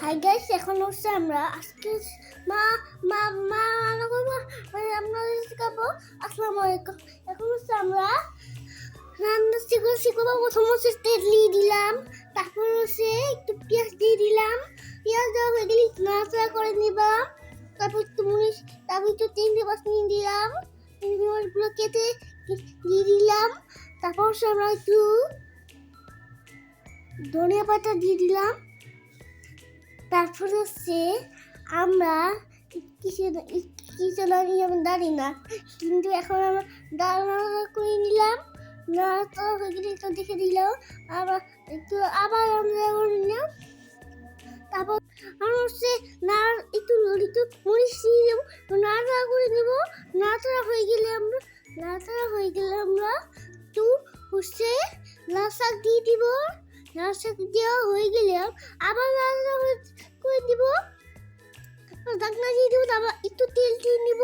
Hi guys, এখন হচ্ছে আমরা আজকে মা মা মা রান্না করবো, আমরা শিখাবো। আসসালামু আলাইকুম। এখন হচ্ছে আমরা রান্না শিখবো। প্রথম হচ্ছে তেল দিয়ে দিলাম, তারপর হচ্ছে একটু পেঁয়াজ দিয়ে দিলাম। পেঁয়াজ দেওয়া হয়ে গেলে নাড়াচাড়া করে নিলাম। তারপর একটু 3-5 মিনিট দিলাম। মরিচগুলো কেটে দিয়ে দিলাম। তারপর হচ্ছে আমরা একটু ধনিয়া পাতা দিয়ে দিলাম। তারপর হচ্ছে আমরা কিছু দাঁড়ি না, কিন্তু এখন আমরা ডাল করে নিলাম। নাড়াচাড়া হয়ে গেলে একটু দেখে দিলাম, আবার আমরা করে নিলাম। তারপর আমরা হচ্ছে একটু মরিচ দিয়ে দেবো, নাড়াচাড়া করে দেবো। নাড়াচাড়া হয়ে গেলে আমরা একটু হচ্ছে লাল শাক দিয়ে দিব। লাল শাক দেওয়া হয়ে গেলে আবার নাড়াচাড়া করে দিব, ঢাকনা দিয়ে দিব। তারপর একটু তেল দিয়ে নিব,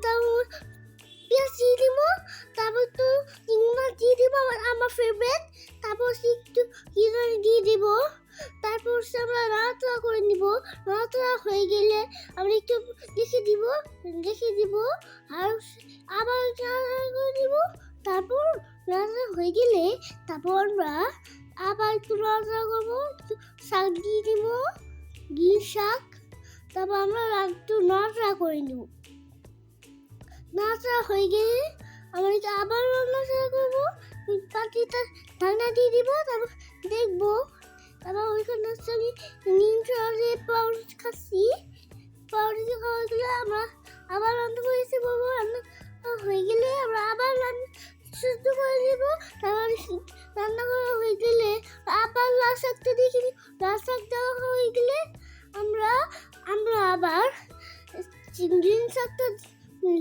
তারপর পেঁয়াজ দিয়ে দিব, তারপর একটু চিংড়ি মাছ দিয়ে দিব, আমার ফেভারিট। তারপর একটু দিয়ে দিব। তারপর আমরা নাড়াচাড়া করে নিব। নাড়াচাড়া হয়ে গেলে আমরা একটু রেখে দিব আর আবার নাড়াচাড়া করে দিব। তারপর নাড়াচাড়া হয়ে গেলে তারপর আমরা আবার একটু নাড়াচাড়া করবো, একটু শাক দিয়ে দিব, গ্রিন শাক। তারপর আমরা একটু নাড়াচাড়া করে নিব। নাড়াচাড়া হয়ে গেলে আমরা আবার নাড়াচাড়া করবো, পাখিটা ঢাকনা দিয়ে দিব। তারপর দেখবো, তারপর ওইখানে আমি নিমচড়ে পাউরুটি খাচ্ছি। পাউরুটি খাওয়া গেলে আমরা আবার রান্না করে এসে বলবো। রান্না হয়ে গেলে আমরা আবার শুদ্ধ করে দেব। তারপর রান্না করা হয়ে গেলে আবার লাল শাকটা দেখে নিই। লাল শাক দেওয়া হয়ে গেলে আমরা আবার গ্রিন শাকটা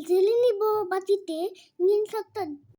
ঢেলে নিব বাটিতে। গ্রিন শাকটা